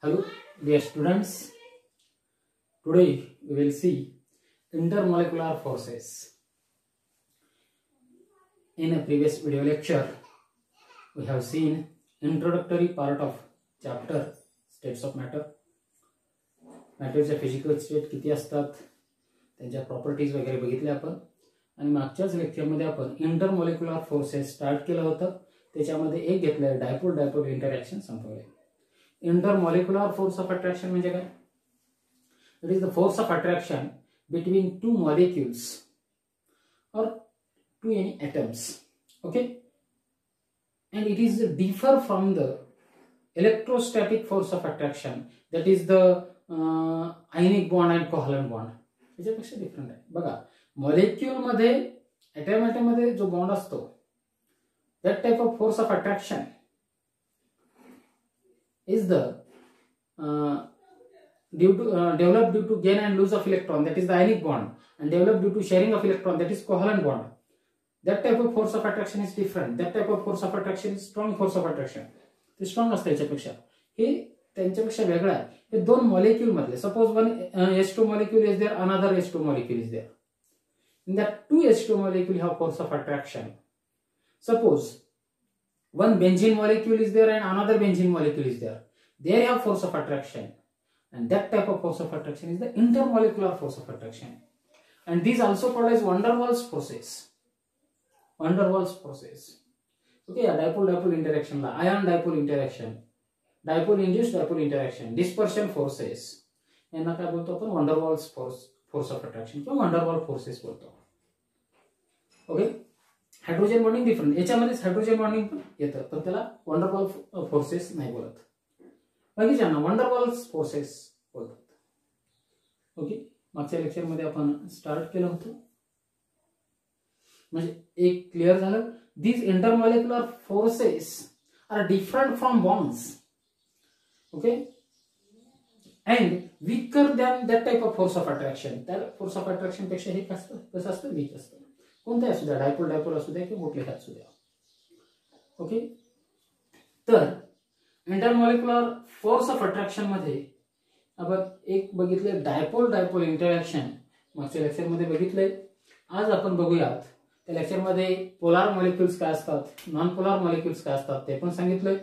Hello, dear students. Today we will see intermolecular forces. In a previous video lecture, we have seen introductory part of chapter states of matter. मॅटरचे physical state किती असतात, त्यांच्या properties वगैरे बघितले आपण. आणि मागच्याच लेक्चरमध्ये आपण इंटरमॉलिक्युलर फोर्सेस स्टार्ट केलं होतं. त्याच्यामध्ये एक घेतलं डायपोल डायपोल इंटरॅक्शन संपवले. इंटरमॉलिक्युलर फोर्स ऑफ अट्रॅक्शन म्हणजे काय? It is the force of attraction between two molecules or to any atoms. Okay, and it is differ from the electrostatic force of attraction, that is the ionic bond and covalent bond. याच्यापेक्षा different आहे. बघा, molecule मध्ये atom मध्ये जो bond असतो, that type of force of attraction is the developed due to gain and lose of electron, that is the ionic bond, and developed due to sharing of electron, that is covalent bond. That type of force of attraction is different. That type of force of attraction is strong force of attraction. ते strong असतं याच्यापेक्षा. हे त्यांच्यापेक्षा वेगळं आहे. हे दोन molecule मधले, suppose one H2 molecule is there, another H2 molecule is there. In that two H2 molecule have force of attraction. Suppose one benzene molecule is there and another benzene molecule is there. They have force of attraction, and that type of force of attraction is the intermolecular force of attraction. And these also called as van der Waals forces. Van der Waals forces. Okay, dipole-dipole interaction ला ion dipole interaction, dipole induced dipole interaction, dispersion forces, यांना काय बोलतो आपण? van der Waals force of attraction किंवा van der Waals forces बोलतो. Okay, hydrogen bonding different, याच्यामध्येच hydrogen bonding पण येतं, पण त्याला van der Waals फोर्सेस नाही बोलत. बाकीच्यांना van der Waals फोर्सेस बोलतात. ओके, मागच्या लेक्चर मध्ये आपण स्टार्ट केलं होतं. म्हणजे एक क्लियर झालं. These intermolecular forces are different from bonds. Okay, and weaker than that type of force of attraction. त्या force of attraction पेक्षा हे कसं असतं? वीक असतं. कोणत्याही असू द्या, डायपोल डायपोल असू द्या किंवा कुठलेही असू द्या. ओके, तर इंटरमॉलिक्युलर फोर्स ऑफ अट्रॅक्शन मध्ये आपण एक बघितले डायपोल डायपोल इंटरॅक्शन, मागच्या लेक्चर मध्ये बघितलंय. आज आपण बघूयात त्या लेक्चर मध्ये पोलार मॉलिक्युल्स काय असतात, नॉन पोलार मॉलिक्युल्स काय असतात ते पण सांगितलंय.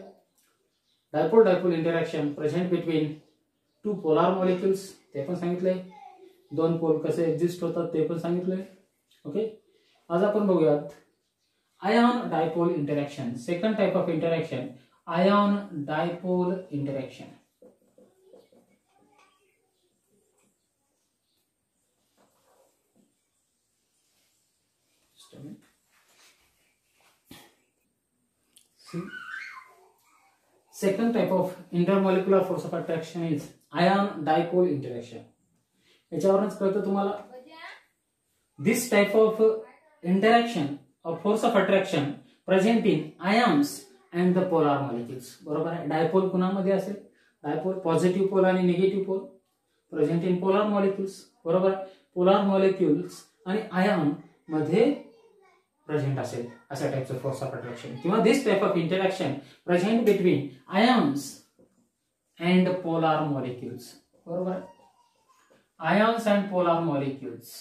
Dipole dipole interaction present between to polar molecules ते पण सांगितलंय. दोन पोल कसे एक्झिस्ट होतात ते पण सांगितलंय. ओके, आज आपण बघूयात ion dipole interaction, second type of interaction, ion dipole interaction. See, second type of intermolecular force of attraction is ion dipole interaction. याच्यावरूनच कळतं तुम्हाला. This type of interaction or force of attraction present in ions and the polar molecules. बरोबर आहे. Dipole कुणामध्ये असेल? Dipole positive pole आणि negative pole present in polar molecules. बरोबर आहे. Polar molecules आणि ion मध्ये प्रेझेंट असेल अशा टाइपचं फोर्स ऑफ अट्रॅक्शन, किंवा this type of interaction present between ions and polar molecules. बरोबर आहे. Ions and polar molecules.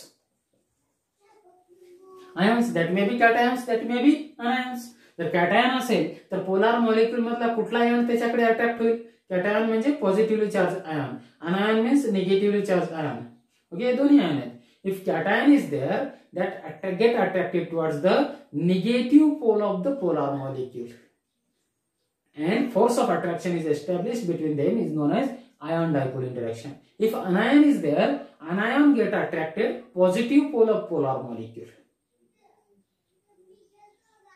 Ions that may be cations, that may be anions. जर कॅटायन असेल तर पोलार मॉलिक्युल मधला कुठला आयन त्याच्याकडे अट्रॅक्ट होईल? कॅटायन म्हणजे positively charge ion, अनायन means negatively charge ion. Okay, दोन्ही आयन आहेत. If cation is there, that get attracted towards the negative pole of the polar molecule, and force of attraction is established between them is known as ion dipole interaction. If anion is there, anion get attracted positive pole of polar molecule.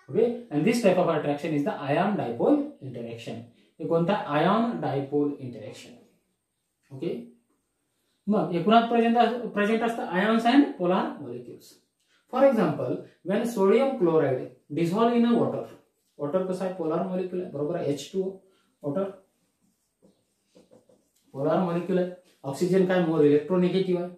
Okay, and this type of attraction is the ion dipole interaction. हे कोणता? ion dipole interaction. Okay, मग एकूणात present असतं ions and polar molecules. For example, when sodium chloride dissolve in a water. Water कसं आहे? Polar molecule आहे. बरोबर आहे. H2O water polar molecule आहे. Oxygen काय? मोर इलेक्ट्रोनिगेटिव्ह आहे.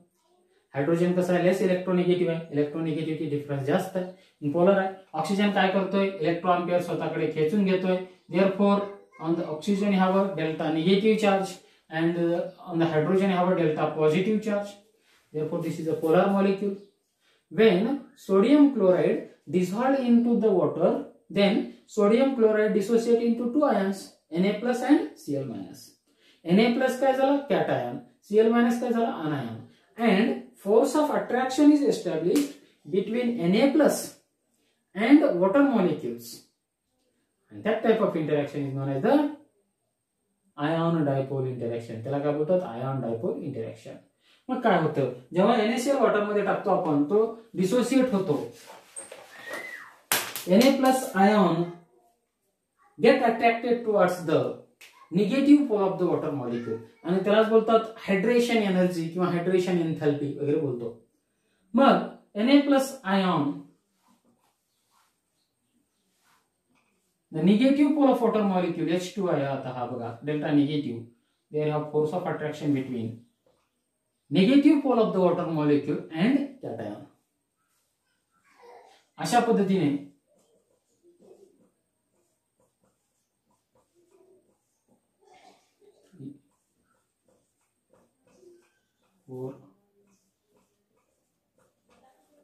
हायड्रोजन कसं आहे? लेस इलेक्ट्रोनिगेटिव्ह आहे. इलेक्ट्रोनिगेटिव्हिटी डिफरन्स जास्त आहे. पोलर आहे. ऑक्सिजन काय करतोय? इलेक्ट्रॉन पेअर स्वतःकडे खेचून घेतोय. Therefore on the oxygen have a delta negative charge, and on the hydrogen I have a delta positive charge. Therefore, this is a polar molecule. When sodium chloride dissolved into the water, then sodium chloride dissociate into two ions, Na plus and Cl minus. Na plus काय झाला cation, Cl minus काय झाला anion, and force of attraction is established between Na plus and water molecules, and that type of interaction is known as the ion dipole interaction. त्याला काय बोलतात ion dipole interaction. मग काय होतं जेव्हा NaCl water मध्ये टाकतो आपण तो डिसोसिएट होतो. Na plus ion get attracted towards the negative pole of the water molecule आणि त्यालाच बोलतात हायड्रेशन एनर्जी किंवा हायड्रेशन एन्थॅल्पी वगैरे बोलतो. मग Na plus ion, the negative pole of water molecule H2 आहे आता हा बघा delta negative. There have force of attraction between negative pole of the water molecule and cation. अशा पद्धतीने four,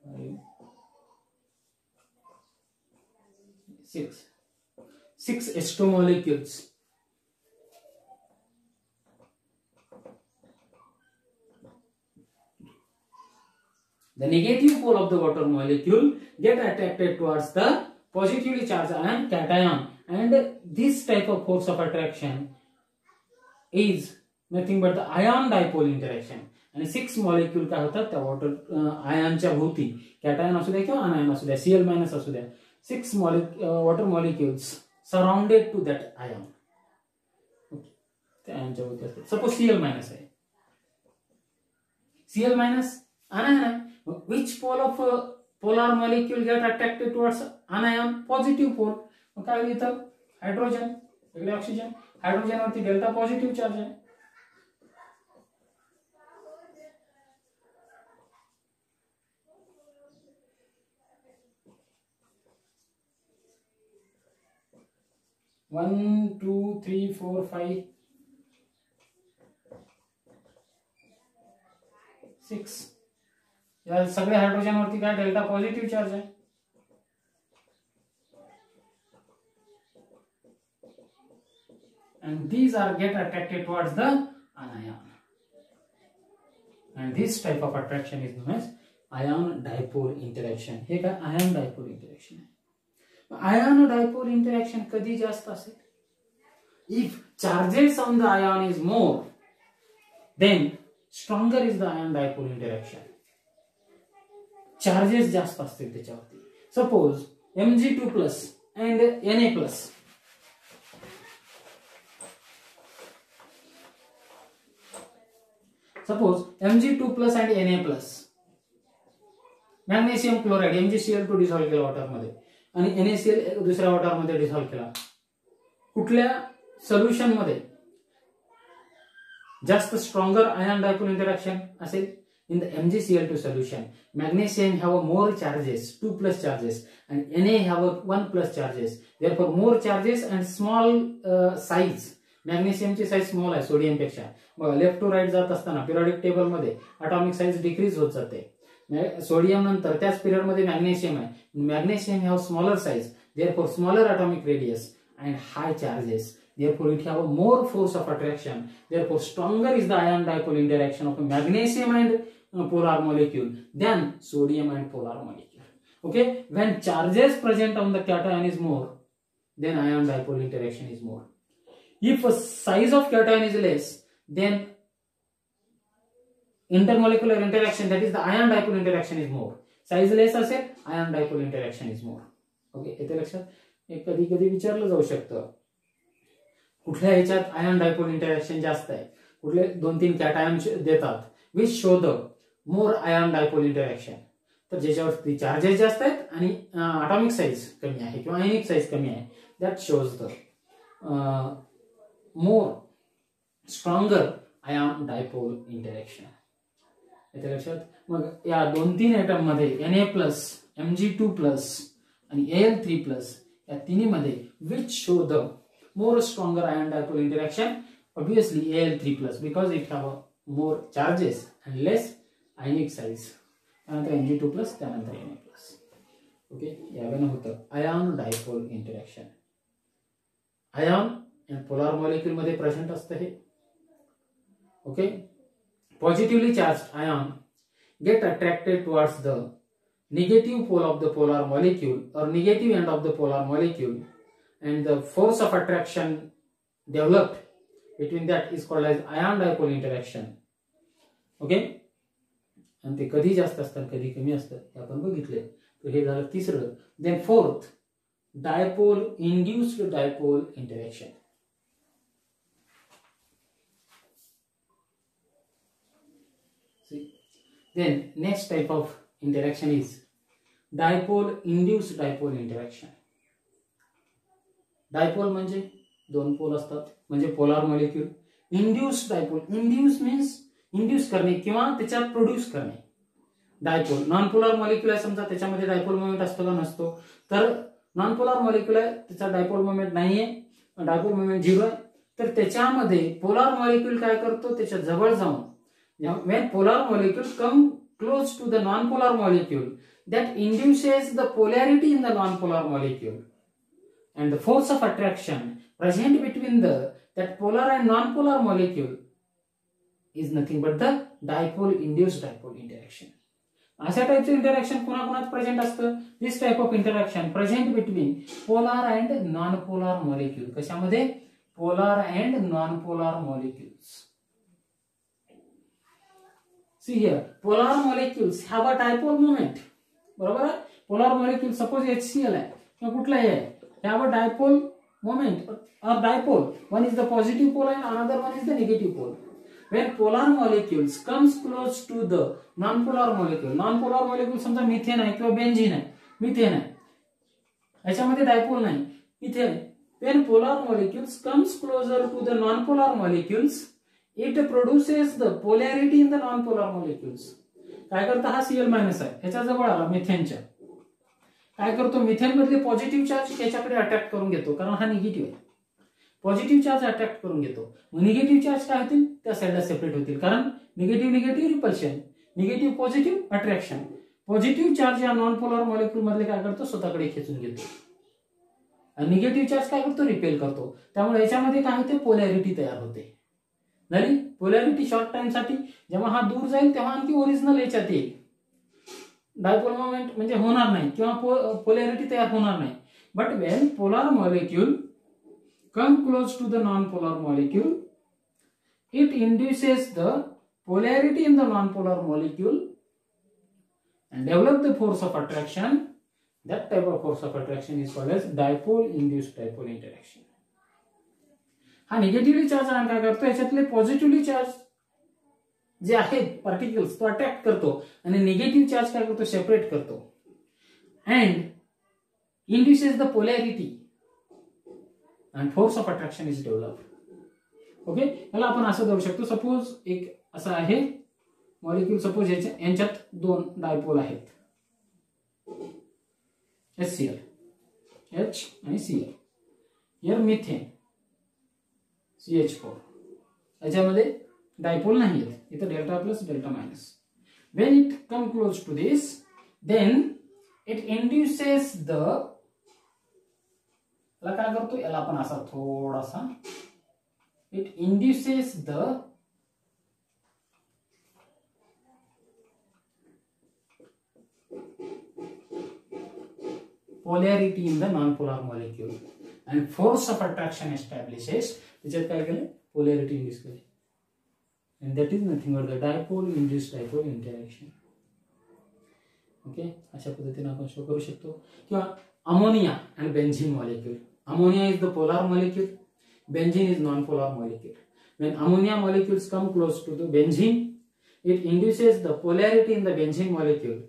five, six H2 molecules the negative pole of the water molecule get attracted towards the positively charged ion cation, and this type of force of attraction is nothing but the ion dipole interaction. आणि 6 molecule काय होतात त्या water आयनच्या भोवती cation असू द्या किंवा अनायन असू द्या Cl मायनस असू द्या 6 water molecules surrounded to that ion. त्या आयनच्या भोवती असतात. सपोज Cl मायनस आहे, Cl मायनस anion आहे. Which pole of polar molecule get attracted towards anion? Positive pole. मग काय होईल इथं हायड्रोजन इकडे ऑक्सिजन, हायड्रोजन वरती डेल्टा पॉझिटिव्ह चार्ज आहे. One, two, three, four, five, six. या सगळे हायड्रोजन वरती काय डेल्टा पॉझिटिव्ह चार्ज आहे. and these are get attracted towards the anion, and this type of attraction is known as ion dipole interaction. हे काय ion dipole interaction आहे. ion dipole interaction कधी जास्त असेल? if charges on the ion is more, then stronger is the ion dipole interaction. Charges जास्त असतील त्याच्यावरती. Suppose Mg2+ and Na+. Suppose Mg2+ and Na+. Magnesium chloride MgCl2 डिसॉल्व्ह केला water मध्ये आणि NaCl दुसऱ्या वॉटर मध्ये डिसॉल्व्ह केला. कुठल्या सोल्युशन मध्ये जास्त स्ट्रॉंगर आयन डायपोल इंटरॅक्शन असेल? In the MgCl2 solution, magnesium have more charges, 2+ charges, and Na have 1+ charges. Therefore, more charges and small size. Magnesium ची साइज स्मॉल आहे सोडियम पेक्षा. लेफ्ट टू राइट जात असताना periodic table मध्ये atomic size decrease होत जाते. Sodium नंतर त्याच पिरियड मध्ये मॅग्नेशियम आहे. Magnesium have smaller size, therefore smaller atomic radius and high charges. Therefore, it have a more force of attraction. Therefore, stronger is the ion dipole interaction of magnesium and polar molecule than sodium and polar molecule. Okay, when charges present on the cation is more, then ion dipole interaction is more. If a size of cation is less, then intermolecular interaction, that is the ion dipole interaction is more. Size less असेल, ion dipole interaction is more. Okay, इथे लक्षात एक कधी कधी विचारलं जाऊ शकतं कुठल्या ह्याच्यात आयन डायपोल इंटरॅक्शन जास्त आहे, कुठले 2-3 कॅटायन देतात which show the more ion dipole interaction. तर ज्याच्यावरती चार्जेस जास्त आहेत आणि ॲटॉमिक साइज कमी आहे किंवा आयनिक साइज कमी आहे, that shows the more stronger ion dipole interaction. याच्या लक्षात. मग या 2-3 ॲटम मध्ये Na+, Mg2+ आणि Al3+ या तिन्ही मध्ये which show the more stronger ion dipole interaction Obviously Al3 plus because it have a more charges and less ionic size. त्यानंतर Mg2 plus त्यानंतर Na plus. ओके, यावेळेला होतं आयन डायपोल इंटरॅक्शन. आयन आणि polar molecule मध्ये present असतं हे. Okay, positively charged ion get attracted towards the negative pole of the polar molecule or negative end of the polar molecule, and the force of attraction developed between that is called as ion dipole interaction. Okay, आणि ते कधी जास्त असतात कधी कमी असतात हे आपण बघितले. तर हे झालं तिसरं. Then fourth, dipole induced dipole interaction. Then next type of interaction is dipole induced dipole interaction. Dipole म्हणजे दोन पोल असतात म्हणजे polar molecule. Induced dipole, induce means induce करणे किंवा त्याच्यात प्रोड्यूस करणे. डायपोल नॉन पोलार मॉलिक्यूल आहे समजा, त्याच्यामध्ये डायपोल मोमेंट असतो का नसतो, तर नॉन पोलार मॉलिक्यूल आहे त्याचा डायपोल मोमेंट नाहीये, डायपोल मोमेंट 0 आहे. तर त्याच्यामध्ये पोलार मॉलिक्यूल काय करतो, त्याच्या जवळ जाऊन when polar molecule come close to the non-polar molecule, that induces the polarity in the non-polar molecule, and the force of attraction present between that polar and non-polar molecule is nothing but the dipole induced dipole interaction. अशा टाइपचे interaction कोणाकोणात present असतं. This type of interaction present between polar and non polar molecule. कशामध्ये, polar and non polar molecules. See here, polar molecules have a dipole moment. बरोबर आहे. Polar molecule suppose HCl आहे किंवा कुठलाही आहे, have a dipole moment or dipole. One is the positive pole and another one is the negative pole. When polar molecules comes close to the non-polar molecule, non-polar molecule समजा methane आहे किंवा benzene आहे, methane आहे, याच्यामध्ये dipole नाही, methane. When polar molecules comes closer to the non-polar molecules, it produces the polarity in the non-polar molecules. काय करता, हा Cl- आहे, ह्याच्या जवळ आला मिथेनच्या, काय करतो, मिथेन मधले पॉझिटिव्ह चार्ज याच्याकडे अट्रॅक्ट करून घेतो, कारण हा निगेटिव्ह आहे. पॉझिटिव्ह चार्ज अट्रॅक्ट करून घेतो, मग निगेटिव्ह चार्ज काय होतील, त्या साईडला सेपरेट होतील, कारण negative negative repulsion, negative positive attraction. Positive charge या नॉन पोलार मॉलिक्यूल मधले काय करतो, स्वतःकडे खेचून घेतो, आणि निगेटिव्ह चार्ज काय करतो, रिपेल करतो. त्यामुळे याच्यामध्ये काय होते, पोलॅरिटी तयार होते. झाली पोलॅरिटी शॉर्ट टाइम साठी. जेव्हा हा दूर जाईल तेव्हा आणखी ओरिजिनल याच्यात येईल, डायपोल मोमेंट म्हणजे होणार नाही किंवा पोलॅरिटी तयार होणार नाही. But when polar molecule come close to the non polar molecule, it induces the polarity in the non-polar molecule and develop the force of attraction. That type of force of attraction is called as dipole induced dipole interaction. हा negatively charge आणि काय करतो, याच्यातले positively charge जे आहेत particles तो attract करतो आणि negative charge काय करतो, सेपरेट करतो, and induces the polarity and force of attraction is develop. Okay, याला आपण असं देऊ शकतो, सपोज एक असं आहे मॉलिक्यूल, सपोज यांच्यात दोन डायपोल आहेत, HCl, H आणि Cl. हिअर मिथेन CH4, याच्यामध्ये डायपोल नाही आहेत, इथं delta plus delta minus. When it come close to this, then it induces the, याला काय करतो, याला आपण असा थोडासा, it induces the polarity in the non-polar molecule and force of attraction establishes. त्याच्यात काय केलं, polarity induce केली, and that is nothing but the dipole induced dipole interaction. Okay, अशा पद्धतीने आपण शो करू शकतो. किंवा ammonia and benzene molecule. Ammonia is the polar molecule, benzene is non-polar molecule. When ammonia molecules come close to the benzene, it induces the polarity in the benzene molecule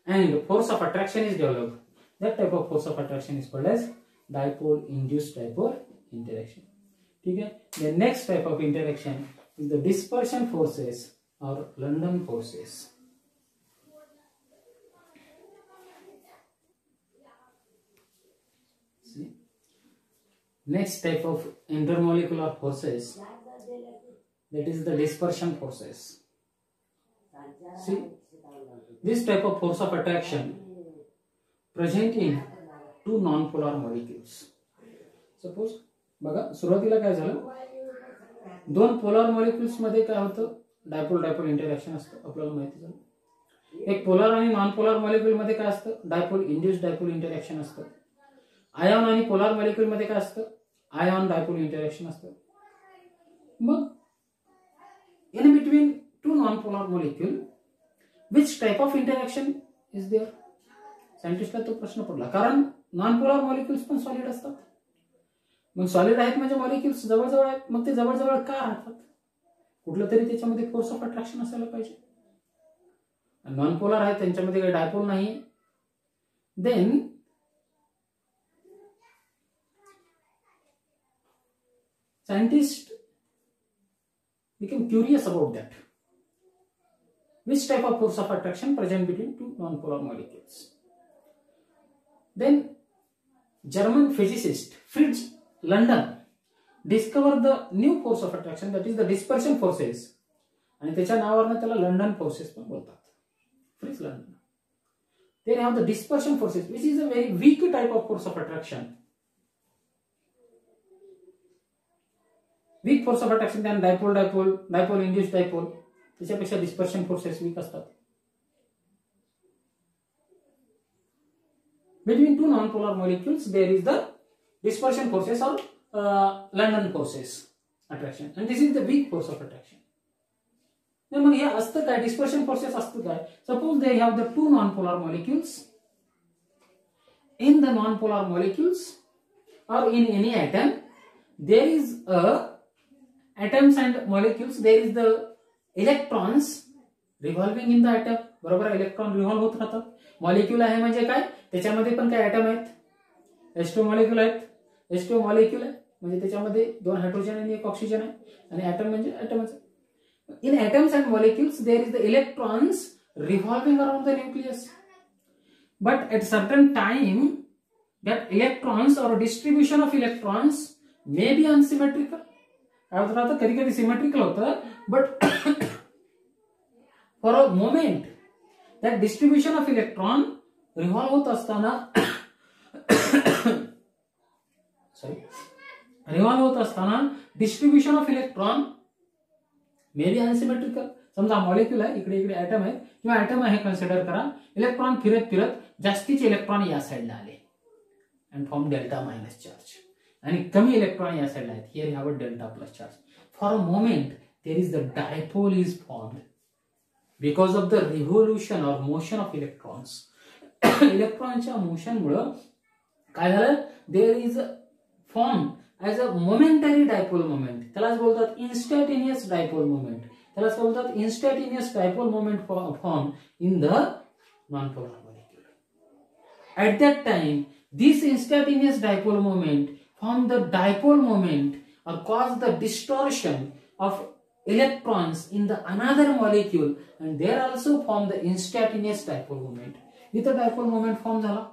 and force of attraction is developed. That type of force of attraction is called as dipole induced dipole interaction. ठीक है. The next type of interaction is the dispersion forces or London forces. See, next type of intermolecular forces that is the dispersion forces. See, this type of force of attraction present in two non-polar molecules. Suppose बघा सुरुवातीला काय झालं, दोन polar molecules मध्ये काय होतं, dipole dipole interaction असतं आपल्याला माहिती झालं. एक पोलर आणि नॉन पोलर मॉलिक्युल मध्ये काय असतं, डायपोल इंड्यूस्ड डायपोल इंटरॅक्शन असतं. आयॉन आणि पोलर मॉलिक्युल मध्ये काय असतं, आयॉन डायपोल इंटरॅक्शन असतं. मग in between two non polar molecule which type of interaction is there. सायंटिस्टला तो प्रश्न पडला, कारण नॉन पोलर मॉलिक्युल्स पण सॉलिड असतात. मग सॉलिड आहेत म्हणजे मॉलिक्युल्स जवळजवळ आहेत, मग ते जवळजवळ का राहतात, कुठलं तरी त्याच्यामध्ये फोर्स ऑफ अट्रॅक्शन असायला पाहिजे. नॉन पोलर आहेत त्यांच्यामध्ये काही डायपोल नाही. Then scientist became curious about that. Which type of force of attraction present between two non-polar molecules? Then German physicist Fritz London discovered the new force of attraction, that is the dispersion forces. आणि त्याच्या नावावरून त्याला London forces पण बोलतात. Fritz London. Then you have the dispersion forces, which is a very weak type of force of attraction. Weak force of attraction त्याने dipole dipole dipole induced dipole, त्याच्यापेक्षा dispersion forces weak असतात. Between two non polar molecules there is the dispersion forces or London forces attraction, and this is the weak force of attraction. मग हे असतं काय, dispersion forces असतं काय. Suppose they have the two non polar molecules. In the non polar molecules or in any atom there is a atoms and molecules, there is the electrons revolving in the atom. बरोबर, electron revolve होत राहतात. Molecule आहे म्हणजे काय, त्याच्यामध्ये पण काय atom आहेत, H2 मॉलिक्यूल आहेत. H2 मॉलिक्यूल आहे म्हणजे त्याच्यामध्ये दोन हायड्रोजन आणि एक ऑक्सिजन आहे, आणि ऍटम म्हणजे ऍटमच. इन atoms and molecules there is the electrons revolving around the nucleus, but at certain time that electrons or distribution of electrons may be unsymmetrical. काय होत राहतं, कधी कधी सिमेट्रिकल होतं, but for a moment that distribution of electron revolve होत असताना distribution of electron may be unsymmetrical. समजा molecule आहे, इकडे इकडे ऍटम आहे किंवा ऍटम आहे कन्सिडर करा. इलेक्ट्रॉन फिरत फिरत जास्तीचे इलेक्ट्रॉन या साईडला आले and form delta minus charge, आणि कमी इलेक्ट्रॉन या साईडला आहेत, here you have a delta plus charge. For a moment there is the dipole is formed because of the revolution or motion of electrons. इलेक्ट्रॉनच्या motion मुळे काय झालं, there is form as a momentary dipole moment. त्यालाच बोलतात instantaneous dipole moment. त्यालाच बोलतात instantaneous dipole moment form in the non polar molecule. At that time this instantaneous dipole moment form the dipole moment or cause the distortion of electrons in the another molecule, and there also form the instantaneous dipole moment. इथं dipole moment form झाला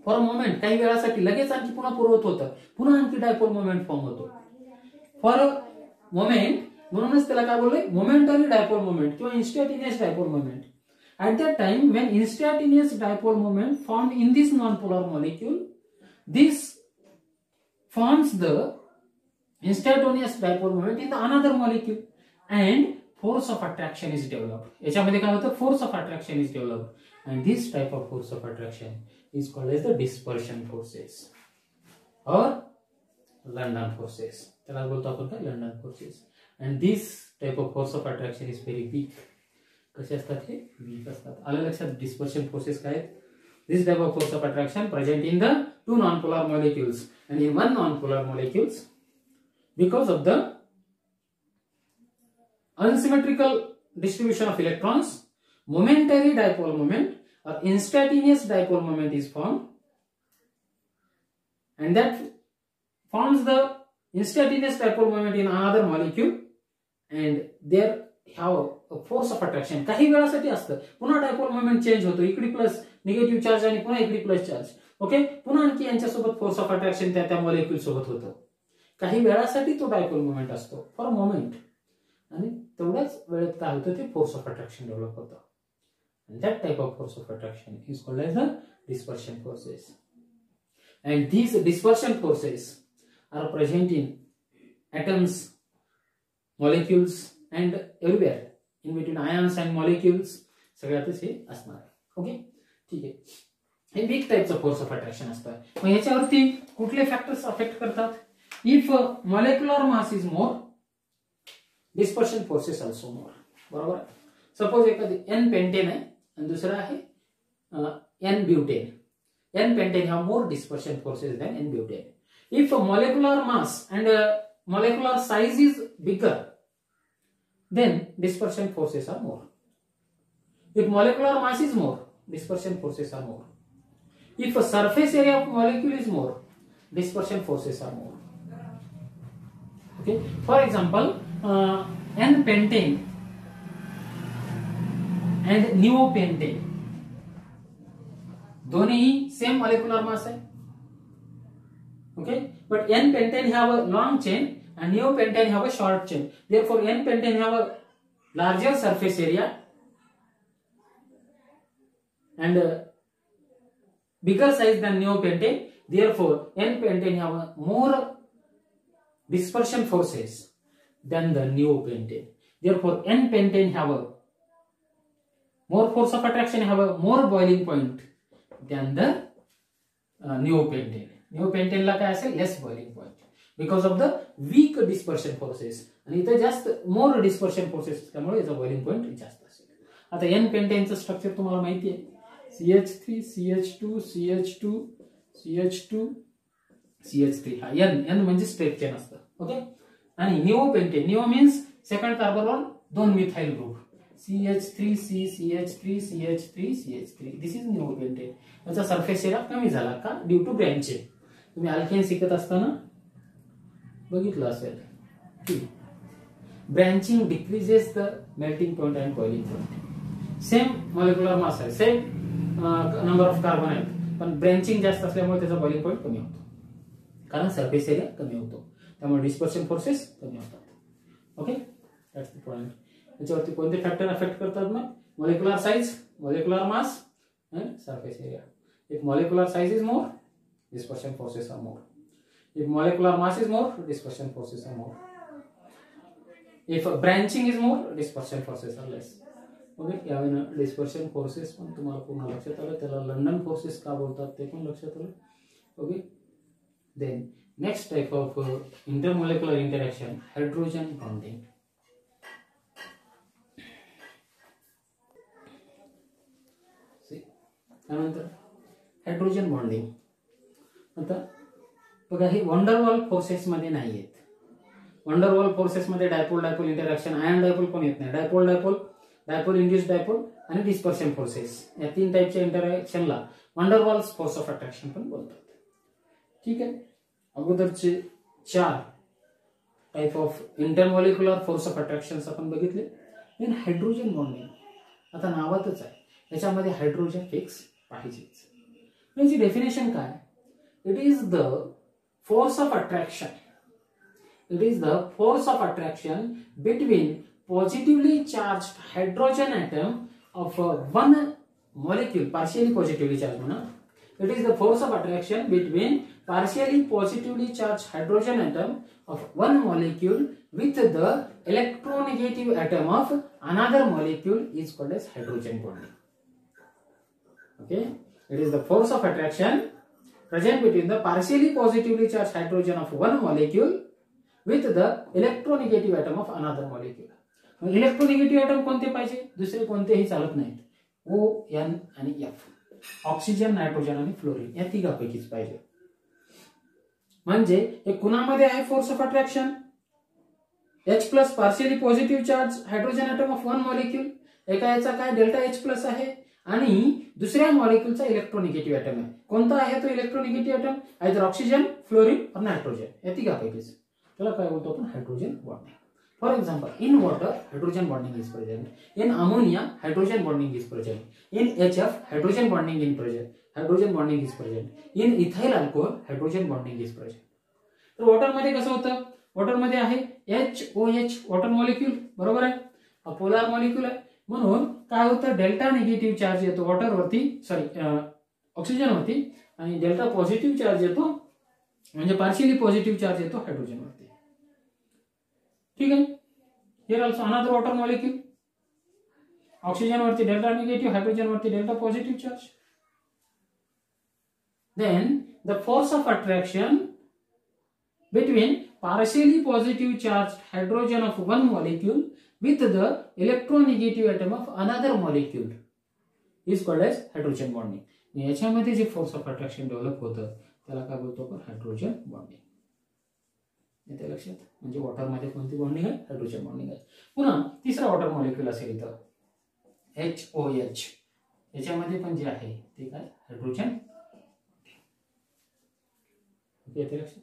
for a moment, काही वेळासाठी, लगेच आणखी पुन्हा पुरवत होतं, पुन्हा आणखी dipole moment फॉर्म होतो फॉर अ मोमेंट. म्हणूनच त्याला काय बोलले, मोमेंटरी डायपोल मोमेंट किंवा instantaneous dipole moment. At that time, when instantaneous dipole moment formed in this non-polar molecule, this forms the instantaneous dipole moment in the another molecule, and force of attraction is developed. याच्यामध्ये काय होतं, force of attraction is developed, and this type of force of attraction is called as the dispersion forces or London forces. त्याला बोलतो आपण काय, London forces. And this type of force of attraction is very weak. कसे असतात हे, week असतात. आलं लक्षात, dispersion forces काय आहेत. This type of force of attraction present in the two non polar molecules and in one non polar molecules because of the unsymmetrical distribution of electrons, momentary dipole moment or instantaneous dipole moment is formed, and that forms the instantaneous dipole moment in another molecule, and there have a force of attraction. काही वेळासाठी असतं, पुन्हा dipole moment change होतो, इकडे plus negative charge आणि पुन्हा इकडे plus charge. Okay, पुन्हा आणखी यांच्यासोबत फोर्स ऑफ अट्रॅक्शन त्या मॉलिक्यूल सोबत होतं. काही वेळासाठी तो डायपोल मोमेंट असतो फॉर मोमेंट. आणि तेवढ्याच वेळेत काय होतं ते फोर्स ऑफ अट्रॅक्शन डेव्हलप होतं. And that type of force of attraction is called as the dispersion forces. And these dispersion forces are present in atoms, molecules and everywhere in between ions and molecules. सगळ्यातच हे असणार आहे. Okay, ठीक आहे. हे weak टाइपचं force of attraction असतं. मग याच्यावरती कुठले फॅक्टर्स अफेक्ट करतात? If molecular mass is more, dispersion forces also more. बरोबर. सपोज एखादी एन पेंटेन आहे आणि दुसरा आहे n butane. N pentane have more dispersion forces than N butane. If molecular mass and molecular size is bigger, then dispersion forces are more. If molecular mass is more, dispersion forces are more. If a surface area of molecule is more, dispersion forces are more. Okay. For example, N pentane and neopentane दोन्ही same molecular mass आहे. Okay, but N pentane have a long chain and neopentane have a short chain. Therefore, N pentane have a larger surface area and bigger size than neopentane. Therefore, N pentane have a more dispersion forces than the neopentane. Therefore, N pentane have a more force of attraction, have a more boiling point than the neopentane. Neopentane ला काय असेल? Less boiling point because of the weak dispersion forces. आणि इथे जास्त मोर dispersion forces त्यामुळे याचा boiling point जास्त असेल. आता एन पेंटेनचं स्ट्रक्चर तुम्हाला माहिती आहे. CH3 CH2 CH2 CH2 CH3. हा एन म्हणजे स्ट्रेट चेन असतं. ओके. आणि निओपेंटेन, निओ मीन्स सेकंड कार्बनवर दोन methyl group, CH3C CH3 CH3 CH3. This is neopentane. याचा सरफेस एरिया कमी झाला का? Due to branching. तुम्ही अल्केन शिकत असताना बघितलं असेल की branching decreases the melting point and boiling point. Same molecular mass आहे, सेम नंबर ऑफ कार्बन आहेत, पण ब्रँचिंग जास्त असल्यामुळे त्याचा बॉइलिंग पॉइंट कमी होतो, कारण सरफेस एरिया कमी होतो. त्यामुळे डिस्पर्शन फोर्सेस कमी होतात. Okay, that's the point. याच्यावरती कोणते फॅक्टर अफेक्ट करतात? मग molecular size, molecular mass and surface area. If molecular size is more, dispersion forces are more. If molecular mass is more, dispersion forces are more. If branching is more, dispersion forces are less. Okay, यावेळी dispersion forces पण तुम्हाला पूर्ण लक्षात आलं. त्याला London forces का बोलतात ते पण लक्षात आलं. Okay. Then next type of intermolecular interaction, hydrogen bonding. त्यानंतर हायड्रोजन बॉन्डिंग. आता बघा, हे वंडरवॉल फोर्सेस मध्ये नाही आहेत. वंडरवॉल फोर्सेस मध्ये dipole dipole interaction, ion dipole पण येत नाही. Dipole dipole, dipole induce dipole आणि डिस्पर्शन फोर्सेस, या तीन टाइपच्या इंटरॅक्शनला वंडरवॉल फोर्स ऑफ अट्रॅक्शन पण बोलतात. ठीक आहे. अगोदरचे 4 type of intermolecular force of attraction आपण बघितले. Then hydrogen bonding. आता नावातच आहे, याच्यामध्ये हायड्रोजन फिक्स पाहिजेच. याची डेफिनेशन काय? It is the force of attraction. It is the force of attraction between positively charged hydrogen atom of one molecule, partially positively charged mana. It is the force of attraction between partially positively charged hydrogen atom of one molecule with the electronegative atom of another molecule is called as hydrogen bonding. Okay, it is the force of attraction present between the partially positively charged hydrogen of one molecule with the electronegative atom of another molecule. Electronegative atom कोणते पाहिजे? दुसरे कोणतेही चालत नाहीत. O, N आणि F. Oxygen, nitrogen आणि fluorine या तिघापैकीच पाहिजे. म्हणजे हे कुणामध्ये आहे force of attraction? H plus partially positive charge hydrogen atom of one molecule. एका याचा काय डेल्टा H प्लस आहे आणि दुसऱ्या मॉलिक्यूलचा इलेक्ट्रोनिगेटिव्ह एटम आहे. कोणता आहे तो इलेक्ट्रोनिगेटिव्ह एटम? आयदर ऑक्सिजन, फ्लोरीन और नायट्रोजन या तिघापैकीच. त्याला काय बोलतो आपण? Hydrogen bonding. For example, in water hydrogen bonding is present. In ammonia hydrogen bonding is present. In HF hydrogen bonding in present. Hydrogen bonding is present. In ethyl alcohol hydrogen bonding is present. तर वॉटरमध्ये कसं होतं? Water मध्ये आहे HOH water molecule, बरोबर आहे, हा polar molecule आहे. म्हणून काय होतं, डेल्टा निगेटिव्ह चार्ज येतो वॉटरवरती, सॉरी ऑक्सिजनवरती, आणि डेल्टा पॉझिटिव्ह चार्ज येतो म्हणजे पार्शियली पॉझिटिव्ह चार्ज येतो हायड्रोजनवरती. ठीक आहे. Here also another water molecule, ऑक्सिजनवरती डेल्टा निगेटिव्ह, हायड्रोजनवरती delta positive charge. Then the force of attraction between partially positive charged hydrogen of one molecule with the electronegative atom of another molecule is called as hydrogen bonding. याच्यामध्ये जे force of attraction develop होतं त्याला काय बोलतो आपण, hydrogen bonding. येते लक्षात. म्हणजे water मध्ये कोणती बॉन्डिंग आहे, हायड्रोजन बॉन्डिंग आहे. पुन्हा तिसरा वॉटर मॉलिक्यूल असेल इथं HOH, याच्यामध्ये पण जे आहे ते काय, हायड्रोजन. येते लक्षात.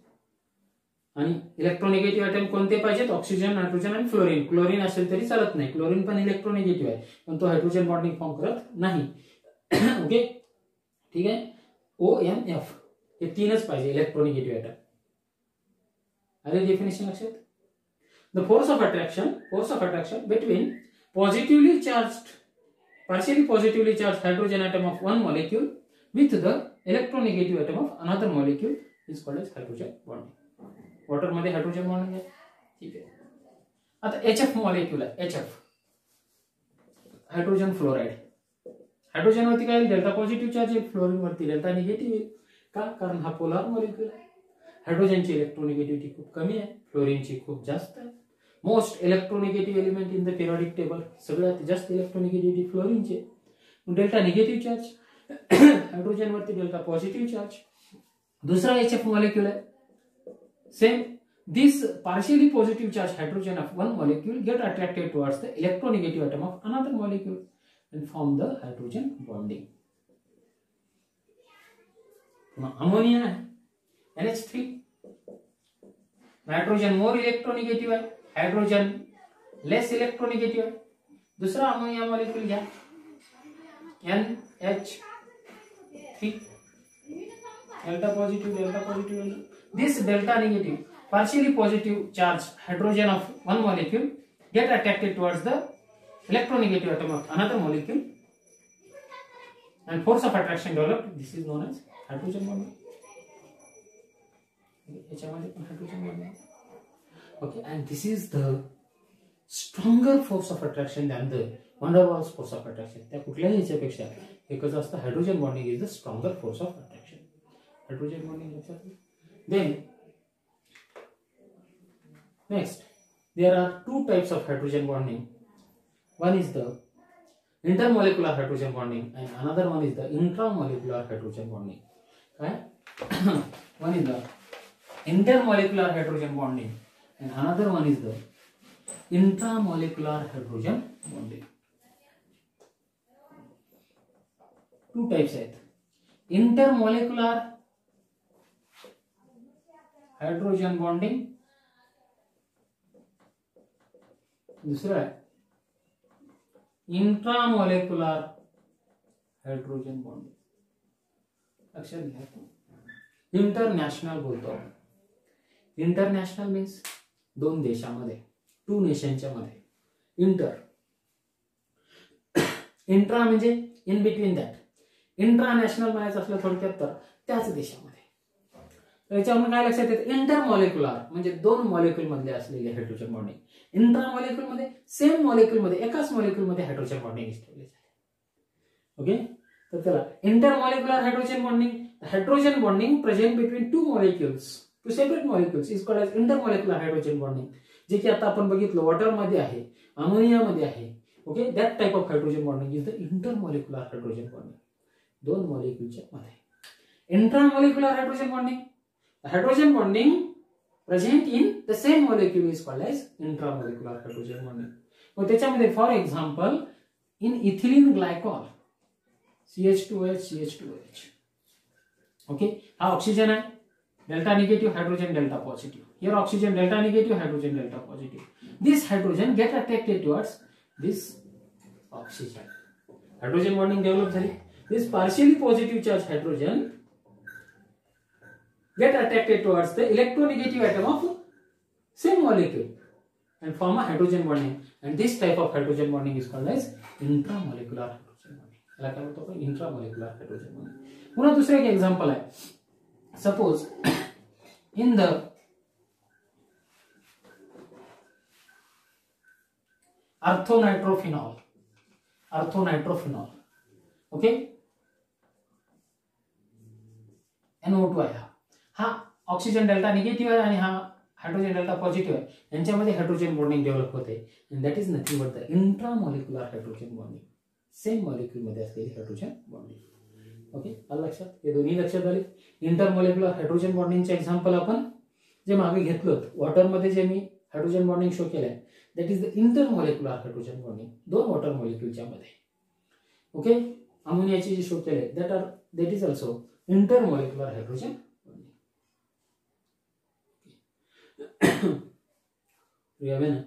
आणि इलेक्ट्रोनिगेटिव्ह आयटम कोणते पाहिजेत, ऑक्सिजन, नायट्रोजन आणि फ्लोरीन. क्लोरीन असेल तरी चालत नाही, क्लोरीन पण इलेक्ट्रोनिगेटिव्ह आहे पण तो हायड्रोजन बॉन्डिंग फॉर्म करत नाही. ओके, ठीक आहे. OMF हे तीनच पाहिजे इलेक्ट्रोनिगेटिव्ह आयटम. अरे डेफिनेशन लक्षात. The force of attraction between positively charged, partially positively charged hydrogen atom of one molecule with the electronegative atom of another molecule is called as hydrogen bonding. Water मध्ये hydrogen bonding आहे. ठीक आहे. आता HF molecule आहे, HF hydrogen fluoride. Hydrogen वरती काय, delta positive charge येईल, fluorine वरती डेल्टा निगेटिव्ह येईल. का, कारण हा पोलार मॉलिक्यूल आहे. हायड्रोजनची इलेक्ट्रोनिगेटिव्हिटी खूप कमी आहे, फ्लोरीनची खूप जास्त आहे. Most electronegative element in the periodic table, सगळ्यात जास्त इलेक्ट्रोनिगेटिव्हिटी फ्लोरीनचे. डेल्टा निगेटिव्ह चार्ज, हायड्रोजन वरती डेल्टा पॉझिटिव्ह चार्ज. दुसरा HF मॉलिक्यूल आहे same. This partially positive charge hydrogen of one molecule get attracted towards the electronegative atom of another molecule and form the hydrogen bonding. Ammonia आहे NH3, nitrogen मोर इलेक्ट्रोनिगेटिव्ह आहे, hydrogen less इलेक्ट्रोनिगेटिव्ह आहे. दुसरा ammonia molecule घ्या NH3, delta positive. This delta negative partially positive charge hydrogen of one molecule get attracted towards the electronegative atom of another molecule and force of attraction developed. This is known as hydrogen bonding. Hydrogen bonding. Okay, and this is the stronger force of attraction than the van der Waals force of attraction. त्या कुठल्याही याच्यापेक्षा एकच असतं, hydrogen bonding is the stronger force of attraction. Hydrogen bonding लक्षात. Then next there are two types of hydrogen bonding. One is the intermolecular hydrogen bonding and another one is the intramolecular hydrogen bonding. Right? One is the intermolecular hydrogen bonding and another one is the intramolecular hydrogen bonding. Two types आहेत. Intermolecular hydrogen bonding, दूसरा है इंट्रामोलेकुलर hydrogen bonding. लक्षात घ्या, international बोलतो आपण. International means दोन देशामध्ये, to नेशनच्या मध्ये. इंट्रा म्हणजे इन बिटवीन दॅट. इंटरनॅशनल म्हणायचं असलं थोडक्यात तर त्याच देशामध्ये. याच्यावरून काय लक्षात येतं, इंटरमॉलिक्युलर म्हणजे दोन मॉलिक्यूल मधले असलेले हायड्रोजन बॉन्डिंग. इंट्रामॉलिक्यूल मध्ये सेम मॉलिक्यूल मध्ये, एकाच मॉलिक्यूल मध्ये हायड्रोजन बॉन्डिंग एस्टॅब्लिश आहे. ओके, तर त्याला intermolecular hydrogen bonding. Hydrogen bonding present between two molecules, two separate molecules is called as intermolecular hydrogen bonding. जे की आता आपण बघितलं वॉटर मध्ये आहे, अमोनिया मध्ये आहे. Okay, that type of hydrogen bonding is the intermolecular hydrogen bonding, दोन मॉलिक्यूलच्या मध्ये. Intramolecular hydrogen bonding, hydrogen bonding present in the same molecule is called as intramolecular hydrogen bonding. मग त्याच्यामध्ये for example in ethylene glycol CH2OH. ओके, हा oxygen आहे, delta negative, hydrogen delta positive. Here oxygen delta negative, hydrogen delta positive. This hydrogen get attracted towards this oxygen. Hydrogen bonding develop झाली. This partially positive charge hydrogen get attracted towards the electronegative atom of same molecule and form a hydrogen bonding, and this type of hydrogen bonding is called as intramolecular hydrogen bonding. याला काय म्हणतो आपण? इंट्रामोलिक्युलर hydrogen bonding. पुन्हा दुसरं एक example आहे. Suppose in the orthonitrophenol, okay, NO2 आहे, हा ऑक्सिजन डेल्टा निगेटिव्ह आहे आणि हा हायड्रोजन डेल्टा पॉझिटिव्ह आहे. यांच्यामध्ये हायड्रोजन बॉन्डिंग डेव्हलप होते, and that is nothing but the intramolecular hydrogen bonding. Same molecule मध्ये असलेली हायड्रोजन बॉन्डिंग. ओके, आलं लक्षात? हे दोन्ही लक्षात आले. इंटरमॉलिक्युलर हायड्रोजन बॉन्डिंगचे एक्झाम्पल आपण जे मागे घेतलं वॉटर मध्ये जे मी हायड्रोजन बॉन्डिंग शो केलंय, that is the intermolecular hydrogen bonding, दोन वॉटर मॉलिक्यूलच्या मध्ये. ओके, अमोनियाची जे शो केले that is also intermolecular hydrogen bonding. ना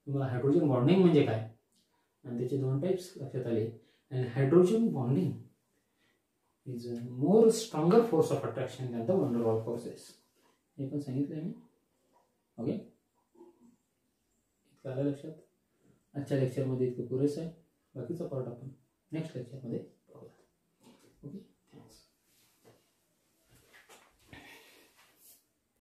तुम्हाला हायड्रोजन बॉन्डिंग म्हणजे काय आणि त्याचे दोन टाइप्स लक्षात आले. And hydrogen bonding is a more stronger force of attraction than the one डर वॉल फोर्सेस. हे पण सांगितलंय मी. ओके, इतकं आलं लक्षात? आजच्या लेक्चरमध्ये इतकं पुरेसं आहे. बाकीचा पार्ट आपण नेक्स्ट लेक्चरमध्ये पाहूया. ओके.